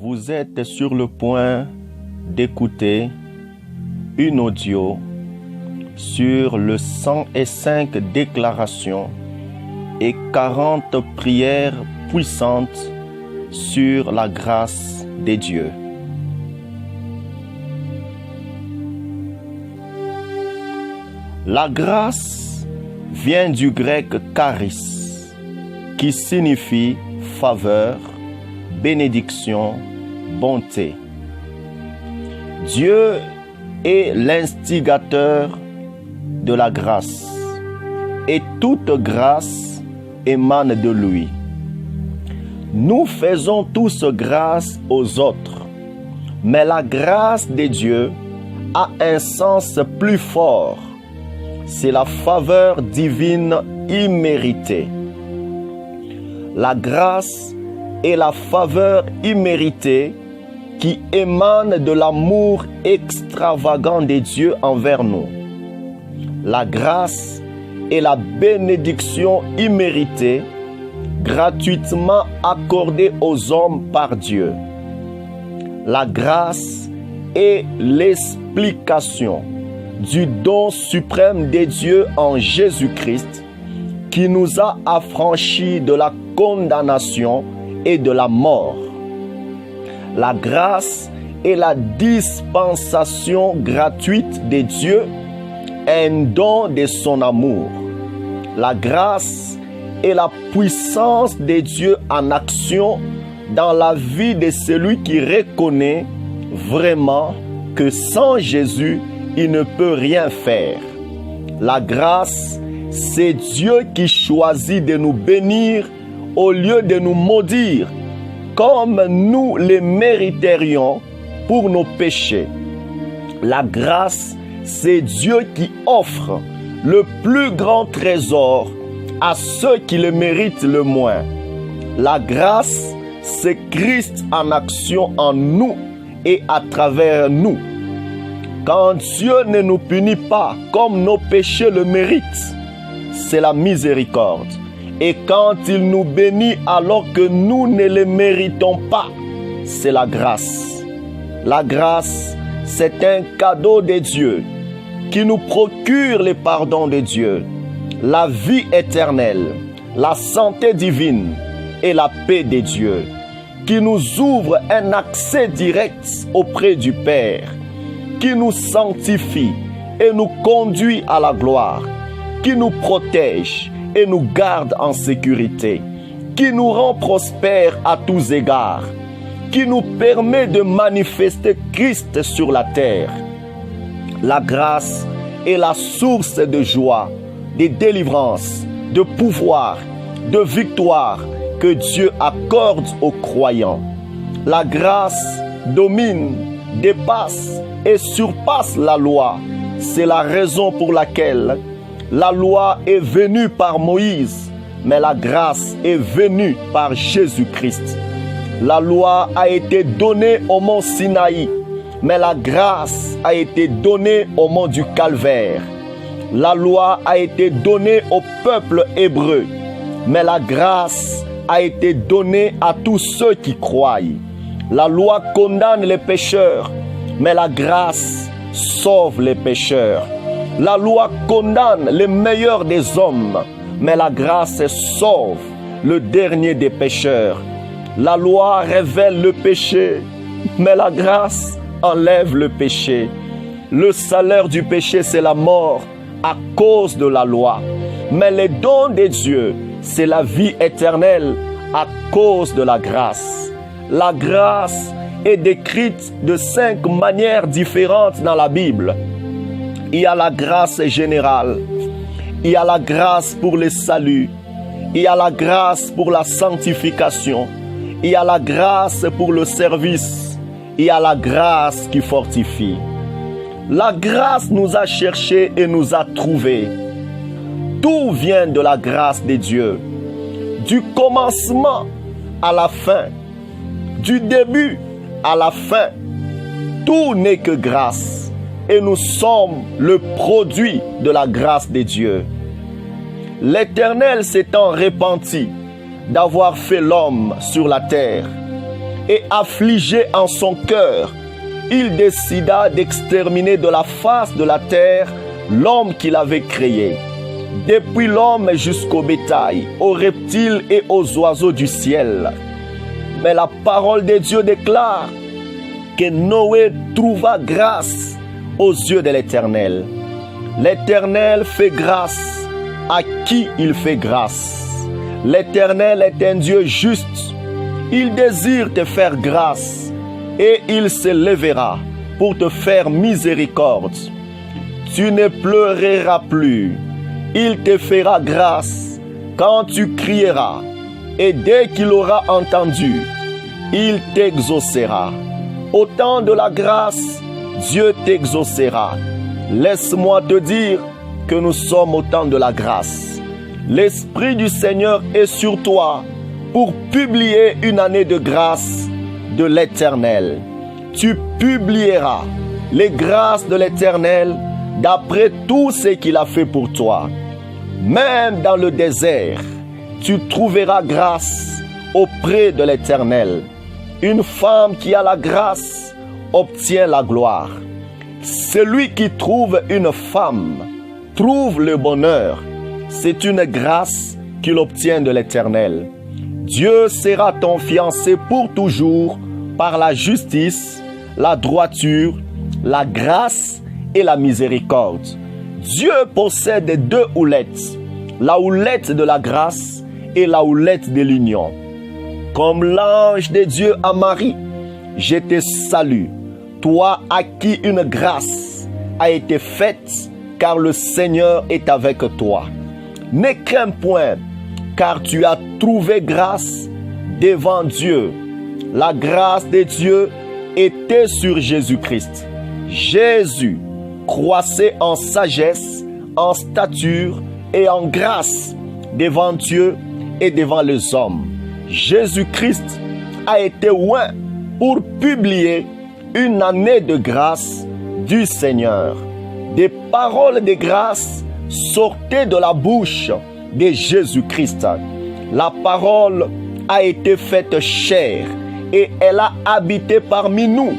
Vous êtes sur le point d'écouter une audio sur le 105 déclarations et 40 prières puissantes sur la grâce des dieux. La grâce vient du grec charis, qui signifie faveur, bénédiction, bonté. Dieu est l'instigateur de la grâce et toute grâce émane de lui. Nous faisons tous grâce aux autres, mais la grâce de Dieu a un sens plus fort. C'est la faveur divine imméritée. La grâce est la faveur imméritée qui émane de l'amour extravagant de Dieu envers nous. La grâce est la bénédiction imméritée, gratuitement accordée aux hommes par Dieu. La grâce est l'explication du don suprême de Dieu en Jésus-Christ qui nous a affranchis de la condamnation et de la mort. La grâce est la dispensation gratuite de Dieu, un don de son amour. La grâce est la puissance de Dieu en action dans la vie de celui qui reconnaît vraiment que sans Jésus, il ne peut rien faire. La grâce, c'est Dieu qui choisit de nous bénir au lieu de nous maudire, comme nous les mériterions pour nos péchés. La grâce, c'est Dieu qui offre le plus grand trésor à ceux qui le méritent le moins. La grâce, c'est Christ en action en nous et à travers nous. Quand Dieu ne nous punit pas comme nos péchés le méritent, c'est la miséricorde. Et quand il nous bénit alors que nous ne le méritons pas, c'est la grâce. La grâce, c'est un cadeau de Dieu qui nous procure le pardon de Dieu, la vie éternelle, la santé divine et la paix de Dieu, qui nous ouvre un accès direct auprès du Père, qui nous sanctifie et nous conduit à la gloire, qui nous protège et nous garde en sécurité, qui nous rend prospères à tous égards, qui nous permet de manifester Christ sur la terre. La grâce est la source de joie, de délivrance, de pouvoir, de victoire que Dieu accorde aux croyants. La grâce domine, dépasse et surpasse la loi. C'est la raison pour laquelle la loi est venue par Moïse, mais la grâce est venue par Jésus-Christ. La loi a été donnée au mont Sinaï, mais la grâce a été donnée au mont du Calvaire. La loi a été donnée au peuple hébreu, mais la grâce a été donnée à tous ceux qui croient. La loi condamne les pécheurs, mais la grâce sauve les pécheurs. La loi condamne les meilleurs des hommes, mais la grâce sauve le dernier des pécheurs. La loi révèle le péché, mais la grâce enlève le péché. Le salaire du péché, c'est la mort à cause de la loi, mais le don de Dieu, c'est la vie éternelle à cause de la grâce. La grâce est décrite de 5 manières différentes dans la Bible. Il y a la grâce générale, il y a la grâce pour le salut, il y a la grâce pour la sanctification, il y a la grâce pour le service, il y a la grâce qui fortifie. La grâce nous a cherchés et nous a trouvés. Tout vient de la grâce de Dieu, du commencement à la fin, du début à la fin. Tout n'est que grâce. Et nous sommes le produit de la grâce de Dieu. L'Éternel s'étant repenti d'avoir fait l'homme sur la terre, et affligé en son cœur, il décida d'exterminer de la face de la terre l'homme qu'il avait créé. Depuis l'homme jusqu'au bétail, aux reptiles et aux oiseaux du ciel. Mais la parole de Dieu déclare que Noé trouva grâce aux yeux de l'Éternel. L'Éternel fait grâce à qui il fait grâce. L'Éternel est un Dieu juste. Il désire te faire grâce et il se lèvera pour te faire miséricorde. Tu ne pleureras plus. Il te fera grâce quand tu crieras, et dès qu'il aura entendu, il t'exaucera. Au temps de la grâce, Dieu t'exaucera. Laisse-moi te dire que nous sommes au temps de la grâce. L'Esprit du Seigneur est sur toi pour publier une année de grâce de l'Éternel. Tu publieras les grâces de l'Éternel d'après tout ce qu'il a fait pour toi. Même dans le désert, tu trouveras grâce auprès de l'Éternel. Une femme qui a la grâce obtient la gloire. Celui qui trouve une femme trouve le bonheur. C'est une grâce qu'il obtient de l'Éternel. Dieu sera ton fiancé pour toujours par la justice, la droiture, la grâce et la miséricorde. Dieu possède deux houlettes, la houlette de la grâce et la houlette de l'union. Comme l'ange de Dieu à Marie, je te salue, toi à qui une grâce a été faite, car le Seigneur est avec toi. Ne crains point, car tu as trouvé grâce devant Dieu. La grâce de Dieu était sur Jésus-Christ. Jésus croissait en sagesse, en stature et en grâce devant Dieu et devant les hommes. Jésus-Christ a été oint pour publier une année de grâce du Seigneur. Des paroles de grâce sortaient de la bouche de Jésus-Christ. La parole a été faite chair et elle a habité parmi nous,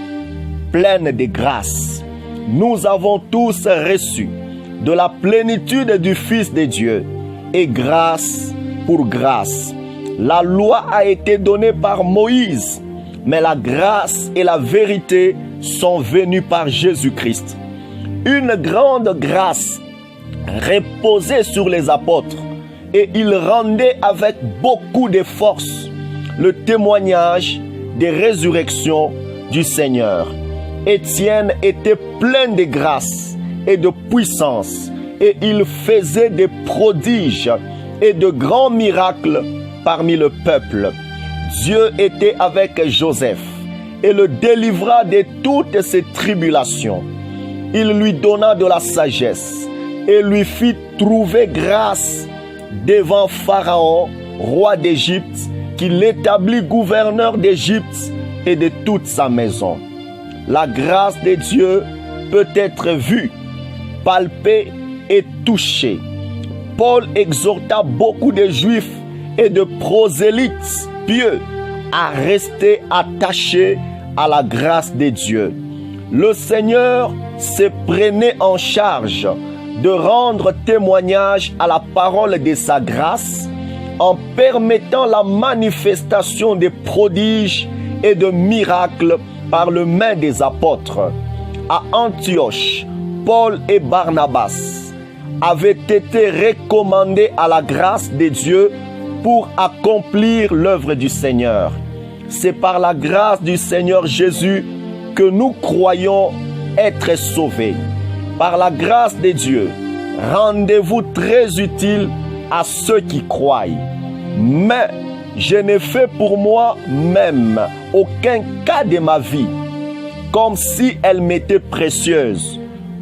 pleine de grâce. Nous avons tous reçu de la plénitude du Fils de Dieu et grâce pour grâce. La loi a été donnée par Moïse, mais la grâce et la vérité sont venues par Jésus-Christ. Une grande grâce reposait sur les apôtres et ils rendaient avec beaucoup de force le témoignage des résurrections du Seigneur. Étienne était plein de grâce et de puissance et il faisait des prodiges et de grands miracles parmi le peuple. Dieu était avec Joseph et le délivra de toutes ses tribulations. Il lui donna de la sagesse et lui fit trouver grâce devant Pharaon, roi d'Égypte, qui l'établit gouverneur d'Égypte et de toute sa maison. La grâce de Dieu peut être vue, palpée et touchée. Paul exhorta beaucoup de Juifs et de prosélytes pieux à rester attachés à la grâce de Dieu. Le Seigneur se prenait en charge de rendre témoignage à la parole de sa grâce en permettant la manifestation des prodiges et de miracles par le main des apôtres. À Antioche, Paul et Barnabas avaient été recommandés à la grâce de Dieu pour accomplir l'œuvre du Seigneur. C'est par la grâce du Seigneur Jésus que nous croyons être sauvés. Par la grâce de Dieu, rendez-vous très utile à ceux qui croient. Mais je n'ai fait pour moi-même aucun cas de ma vie, comme si elle m'était précieuse,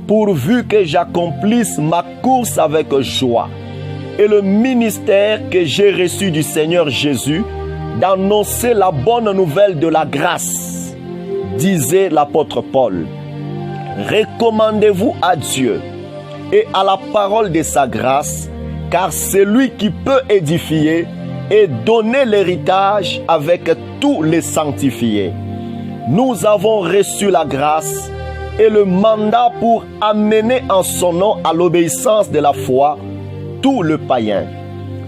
pourvu que j'accomplisse ma course avec joie et le ministère que j'ai reçu du Seigneur Jésus d'annoncer la bonne nouvelle de la grâce, disait l'apôtre Paul. Recommandez-vous à Dieu et à la parole de sa grâce, car c'est lui qui peut édifier et donner l'héritage avec tous les sanctifiés. Nous avons reçu la grâce et le mandat pour amener en son nom à l'obéissance de la foi tout le païen.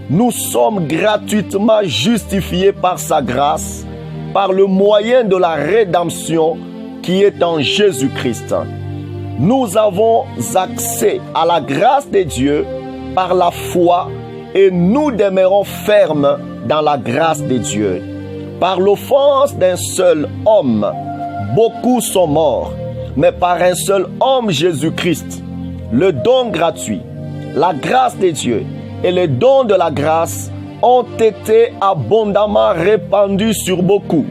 Nous sommes gratuitement justifiés par sa grâce, par le moyen de la rédemption qui est en Jésus-Christ. Nous avons accès à la grâce de Dieu par la foi et nous demeurons fermes dans la grâce de Dieu. Par l'offense d'un seul homme, beaucoup sont morts, mais par un seul homme, Jésus-Christ, le don gratuit, la grâce de Dieu et le don de la grâce ont été abondamment répandus sur beaucoup.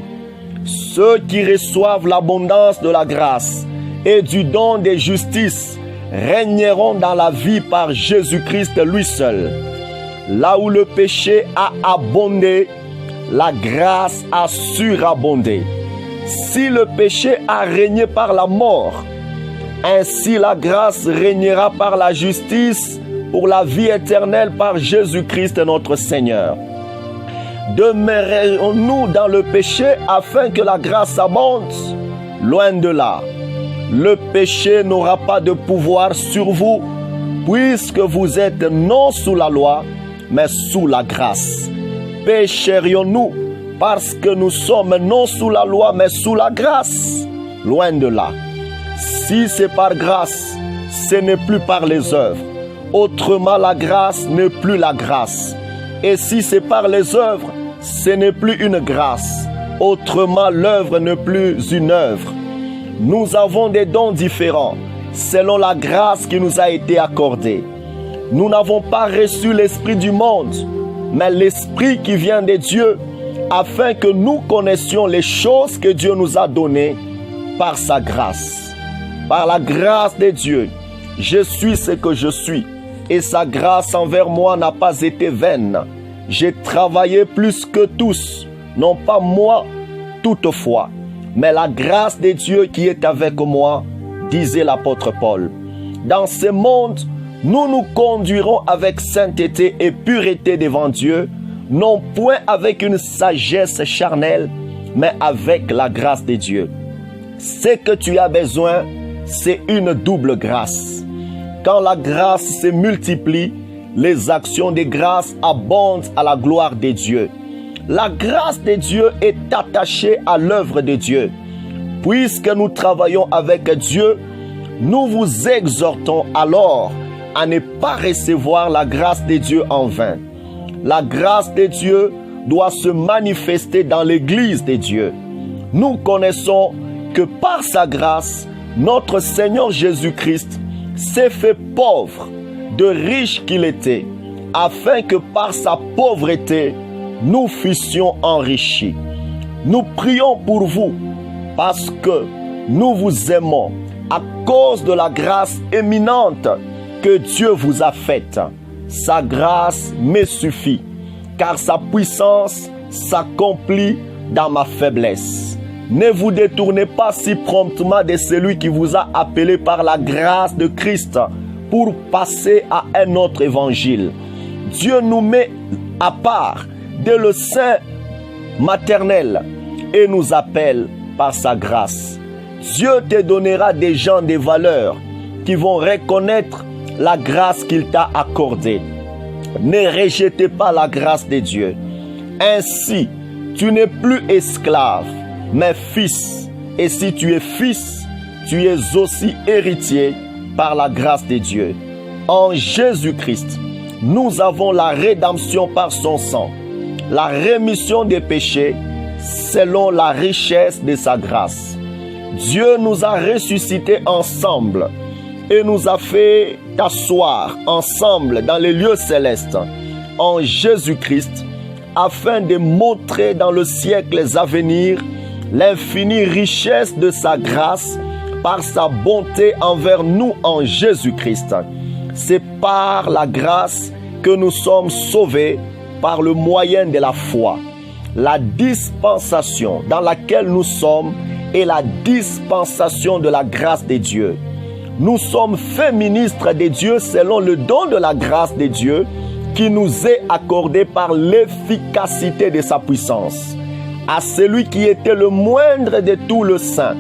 Ceux qui reçoivent l'abondance de la grâce et du don de justice régneront dans la vie par Jésus-Christ lui seul. Là où le péché a abondé, la grâce a surabondé. Si le péché a régné par la mort, ainsi la grâce régnera par la justice pour la vie éternelle par Jésus-Christ notre Seigneur. Demeurons-nous dans le péché afin que la grâce abonde? Loin de là. Le péché n'aura pas de pouvoir sur vous, puisque vous êtes non sous la loi, mais sous la grâce. Pécherions-nous parce que nous sommes non sous la loi, mais sous la grâce? Loin de là. Si c'est par grâce, ce n'est plus par les œuvres. Autrement, la grâce n'est plus la grâce. Et si c'est par les œuvres, ce n'est plus une grâce. Autrement, l'œuvre n'est plus une œuvre. Nous avons des dons différents selon la grâce qui nous a été accordée. Nous n'avons pas reçu l'esprit du monde, mais l'esprit qui vient de Dieu, afin que nous connaissions les choses que Dieu nous a données par sa grâce. Par la grâce de Dieu, je suis ce que je suis, et sa grâce envers moi n'a pas été vaine. J'ai travaillé plus que tous, non pas moi toutefois, mais la grâce de Dieu qui est avec moi, disait l'apôtre Paul. Dans ce monde, nous nous conduirons avec sainteté et pureté devant Dieu, non point avec une sagesse charnelle, mais avec la grâce de Dieu. Ce que tu as besoin, c'est une double grâce. Quand la grâce se multiplie, les actions de grâce abondent à la gloire de Dieu. La grâce de Dieu est attachée à l'œuvre de Dieu. Puisque nous travaillons avec Dieu, nous vous exhortons alors à ne pas recevoir la grâce de Dieu en vain. La grâce de Dieu doit se manifester dans l'Église de Dieu. Nous connaissons que par sa grâce, notre Seigneur Jésus-Christ s'est fait pauvre, de riche qu'il était, afin que par sa pauvreté, nous fussions enrichis. Nous prions pour vous, parce que nous vous aimons, à cause de la grâce éminente que Dieu vous a faite. Sa grâce me suffit, car sa puissance s'accomplit dans ma faiblesse. Ne vous détournez pas si promptement de celui qui vous a appelé par la grâce de Christ pour passer à un autre évangile. Dieu nous met à part dès le sein maternel et nous appelle par sa grâce. Dieu te donnera des gens de valeur qui vont reconnaître la grâce qu'il t'a accordée. Ne rejetez pas la grâce de Dieu. Ainsi, tu n'es plus esclave, mais fils. Et si tu es fils, tu es aussi héritier par la grâce de Dieu. En Jésus-Christ, nous avons la rédemption par son sang, la rémission des péchés selon la richesse de sa grâce. Dieu nous a ressuscités ensemble et nous a fait asseoir ensemble dans les lieux célestes en Jésus-Christ, afin de montrer dans le siècle à venir l'infinie richesse de sa grâce par sa bonté envers nous en Jésus-Christ. C'est par la grâce que nous sommes sauvés par le moyen de la foi. La dispensation dans laquelle nous sommes est la dispensation de la grâce de Dieu. Nous sommes faits ministres de Dieu selon le don de la grâce de Dieu qui nous est accordé par l'efficacité de sa puissance. À celui qui était le moindre de tous les saints,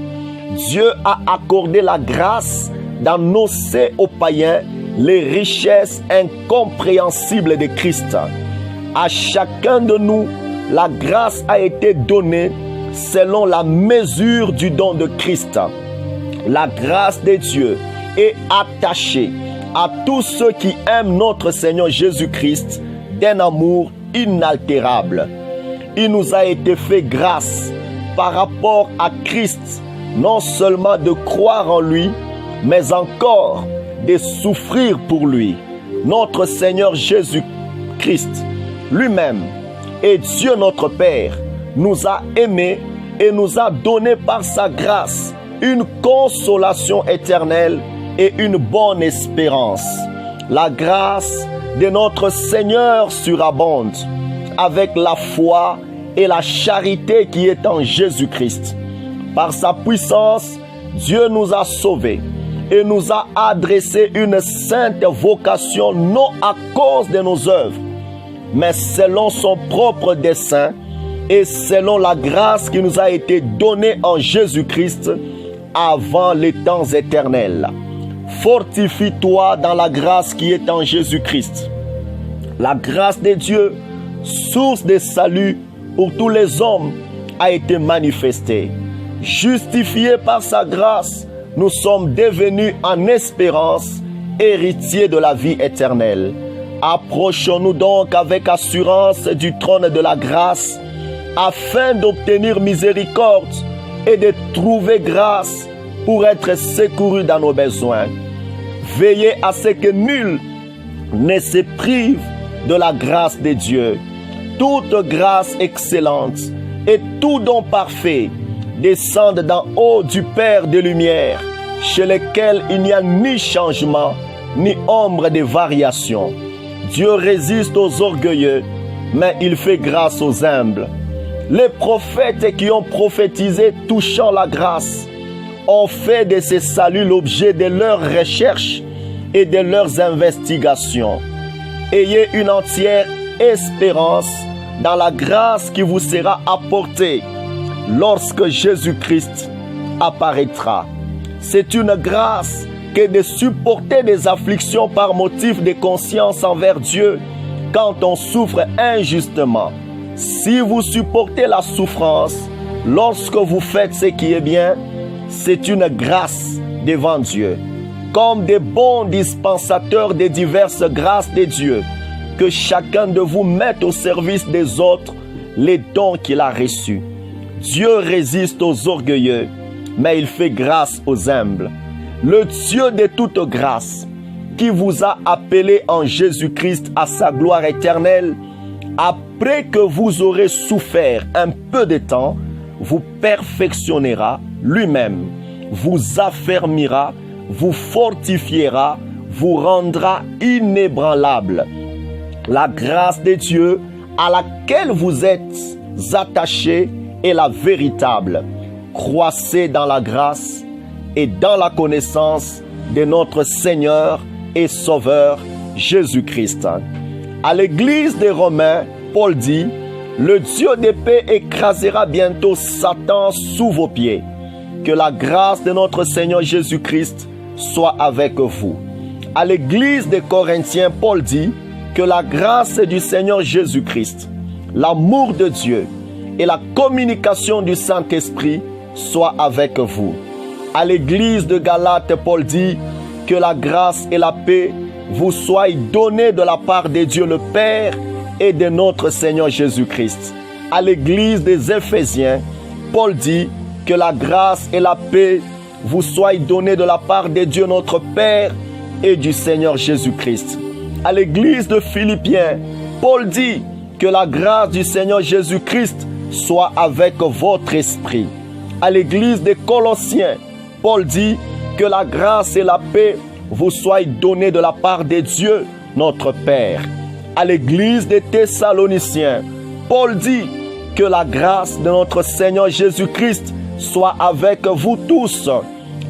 Dieu a accordé la grâce d'annoncer aux païens les richesses incompréhensibles de Christ. À chacun de nous, la grâce a été donnée selon la mesure du don de Christ. La grâce de Dieu est attachée à tous ceux qui aiment notre Seigneur Jésus-Christ d'un amour inaltérable. Il nous a été fait grâce par rapport à Christ, non seulement de croire en lui, mais encore de souffrir pour lui. Notre Seigneur Jésus-Christ lui-même et Dieu notre Père nous a aimés et nous a donné par sa grâce une consolation éternelle et une bonne espérance. La grâce de notre Seigneur surabonde avec la foi et la charité qui est en Jésus-Christ. Par sa puissance, Dieu nous a sauvés et nous a adressé une sainte vocation, non à cause de nos œuvres, mais selon son propre dessein et selon la grâce qui nous a été donnée en Jésus-Christ avant les temps éternels. Fortifie-toi dans la grâce qui est en Jésus-Christ. La grâce de Dieu, source de salut pour tous les hommes, a été manifestée. Justifiés par sa grâce, nous sommes devenus en espérance héritiers de la vie éternelle. Approchons-nous donc avec assurance du trône de la grâce afin d'obtenir miséricorde et de trouver grâce pour être secourus dans nos besoins. Veillez à ce que nul ne se prive de la grâce de Dieu. Toute grâce excellente et tout don parfait descendent d'en haut du Père des Lumières, chez lequel il n'y a ni changement, ni ombre de variation. Dieu résiste aux orgueilleux, mais il fait grâce aux humbles. Les prophètes qui ont prophétisé touchant la grâce ont fait de ce salut l'objet de leurs recherches et de leurs investigations. Ayez une entière espérance dans la grâce qui vous sera apportée lorsque Jésus-Christ apparaîtra. C'est une grâce que de supporter des afflictions par motif de conscience envers Dieu quand on souffre injustement. Si vous supportez la souffrance lorsque vous faites ce qui est bien, c'est une grâce devant Dieu. Comme des bons dispensateurs des diverses grâces de Dieu, que chacun de vous mette au service des autres les dons qu'il a reçus. Dieu résiste aux orgueilleux, mais il fait grâce aux humbles. Le Dieu de toute grâce, qui vous a appelé en Jésus-Christ à sa gloire éternelle, après que vous aurez souffert un peu de temps, vous perfectionnera lui-même, vous affermira, vous fortifiera, vous rendra inébranlable. La grâce de Dieu à laquelle vous êtes attachés est la véritable. Croissez dans la grâce et dans la connaissance de notre Seigneur et Sauveur Jésus-Christ. À l'église des Romains, Paul dit: le Dieu de paix écrasera bientôt Satan sous vos pieds. Que la grâce de notre Seigneur Jésus-Christ soit avec vous. À l'église des Corinthiens, Paul dit que la grâce du Seigneur Jésus-Christ, l'amour de Dieu et la communication du Saint-Esprit soient avec vous. À l'église de Galates, Paul dit que la grâce et la paix vous soient données de la part de Dieu le Père et de notre Seigneur Jésus-Christ. À l'église des Éphésiens, Paul dit que la grâce et la paix vous soient données de la part de Dieu notre Père et du Seigneur Jésus-Christ. À l'église de Philippiens, Paul dit que la grâce du Seigneur Jésus-Christ soit avec votre esprit. À l'église des Colossiens, Paul dit que la grâce et la paix vous soient données de la part de Dieu notre Père. À l'église des Thessaloniciens, Paul dit que la grâce de notre Seigneur Jésus-Christ soit avec vous tous.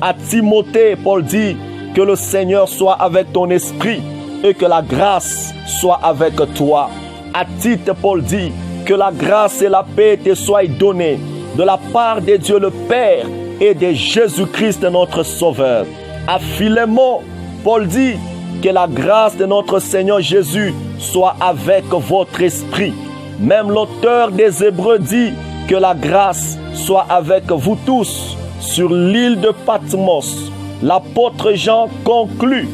À Timothée, Paul dit que le Seigneur soit avec ton esprit et que la grâce soit avec toi. À titre, Paul dit, que la grâce et la paix te soient données de la part de Dieu le Père et de Jésus-Christ notre Sauveur. À Philémon, Paul dit que la grâce de notre Seigneur Jésus soit avec votre esprit. Même l'auteur des Hébreux dit que la grâce soit avec vous tous. Sur l'île de Patmos, l'apôtre Jean conclut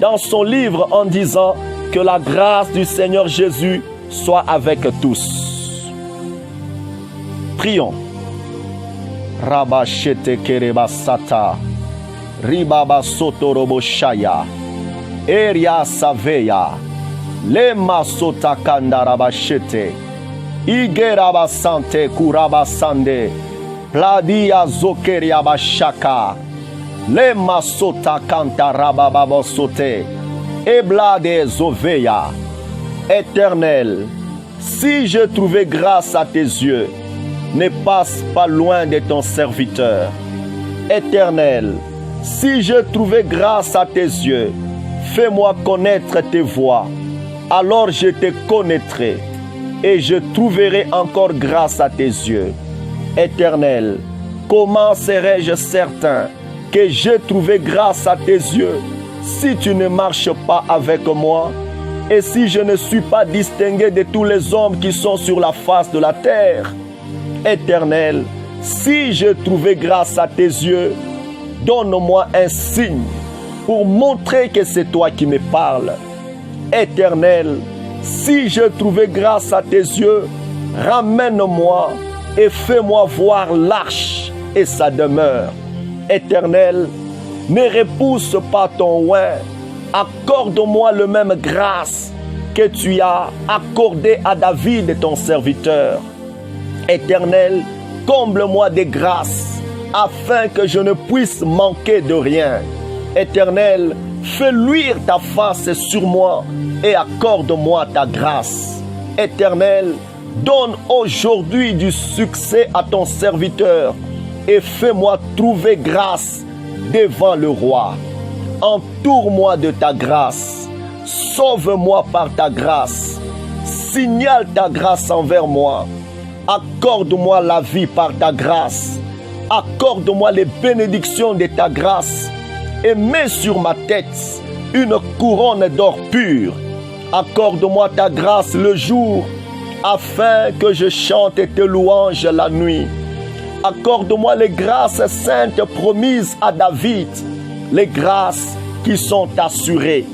dans son livre en disant que la grâce du Seigneur Jésus soit avec tous. Prions. Rabashete kereba sata, ribaba sotorobo shaya, eria saveya, lema sota kanda rabashete, igeraba sante kuraba sande, pladia zokeria bashaka, lema sota kanta rababa sote, eblade zoveya. Éternel, si je trouvais grâce à tes yeux, ne passe pas loin de ton serviteur. Éternel, si je trouvais grâce à tes yeux, fais-moi connaître tes voies. Alors je te connaîtrai et je trouverai encore grâce à tes yeux. Éternel, comment serais-je certain que j'ai trouvé grâce à tes yeux si tu ne marches pas avec moi et si je ne suis pas distingué de tous les hommes qui sont sur la face de la terre? Éternel, si je trouvais grâce à tes yeux, donne-moi un signe pour montrer que c'est toi qui me parles. Éternel, si je trouvais grâce à tes yeux, ramène-moi et fais-moi voir l'arche et sa demeure. Éternel, ne repousse pas ton oint, accorde-moi le même grâce que tu as accordé à David ton serviteur. Éternel, comble-moi de grâce afin que je ne puisse manquer de rien. Éternel, fais luire ta face sur moi et accorde-moi ta grâce. Éternel, donne aujourd'hui du succès à ton serviteur et fais-moi trouver grâce devant le roi. Entoure-moi de ta grâce, sauve-moi par ta grâce, signale ta grâce envers moi, accorde-moi la vie par ta grâce, accorde-moi les bénédictions de ta grâce et mets sur ma tête une couronne d'or pur. Accorde-moi ta grâce le jour afin que je chante tes louanges la nuit. Accorde-moi les grâces saintes promises à David, les grâces qui sont assurées.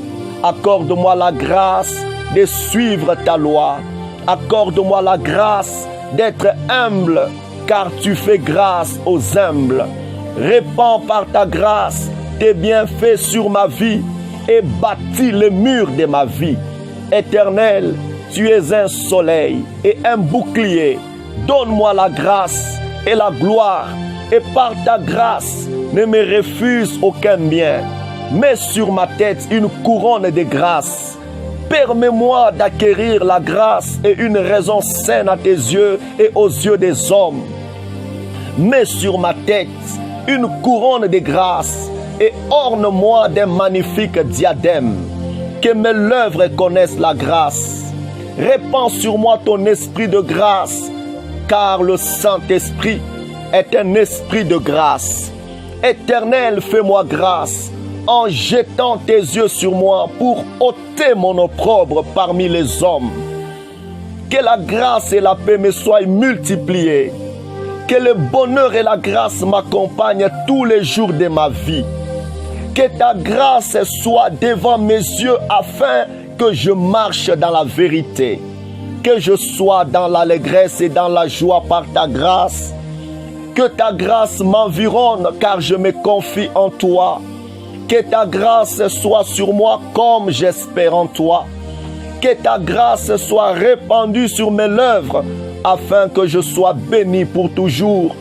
Accorde-moi la grâce de suivre ta loi. Accorde-moi la grâce d'être humble, car tu fais grâce aux humbles. Répands par ta grâce tes bienfaits sur ma vie et bâtis les murs de ma vie. Éternel, tu es un soleil et un bouclier. Donne-moi la grâce et la gloire, et par ta grâce, ne me refuse aucun bien. Mets sur ma tête une couronne de grâce. Permets-moi d'acquérir la grâce et une raison saine à tes yeux et aux yeux des hommes. Mets sur ma tête une couronne de grâce et orne-moi d'un magnifique diadème. Que mes lèvres connaissent la grâce. Répands sur moi ton esprit de grâce, car le Saint-Esprit est un esprit de grâce. Éternel, fais-moi grâce en jetant tes yeux sur moi pour ôter mon opprobre parmi les hommes. Que la grâce et la paix me soient multipliées. Que le bonheur et la grâce m'accompagnent tous les jours de ma vie. Que ta grâce soit devant mes yeux afin que je marche dans la vérité. Que je sois dans l'allégresse et dans la joie par ta grâce. Que ta grâce m'environne car je me confie en toi. Que ta grâce soit sur moi comme j'espère en toi. Que ta grâce soit répandue sur mes lèvres afin que je sois béni pour toujours.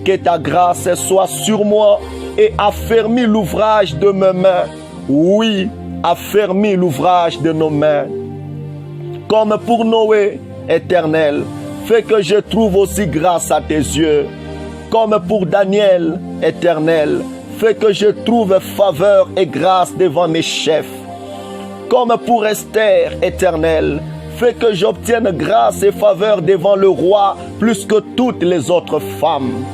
Que ta grâce soit sur moi et affermis l'ouvrage de mes mains. Oui, affermis l'ouvrage de nos mains. Comme pour Noé, Éternel, fais que je trouve aussi grâce à tes yeux. Comme pour Daniel, Éternel, fais que je trouve faveur et grâce devant mes chefs. Comme pour Esther, Éternel, fais que j'obtienne grâce et faveur devant le roi plus que toutes les autres femmes.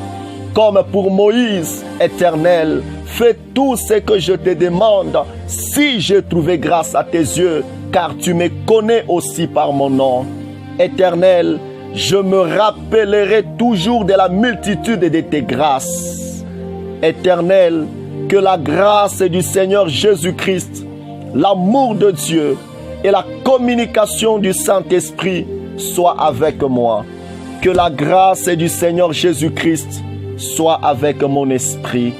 Comme pour Moïse, Éternel, fais tout ce que je te demande si j'ai trouvé grâce à tes yeux, car tu me connais aussi par mon nom. Éternel, je me rappellerai toujours de la multitude de tes grâces. Éternel, que la grâce du Seigneur Jésus-Christ, l'amour de Dieu et la communication du Saint-Esprit soient avec moi. Que la grâce du Seigneur Jésus-Christ soit avec mon esprit.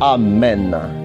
Amen.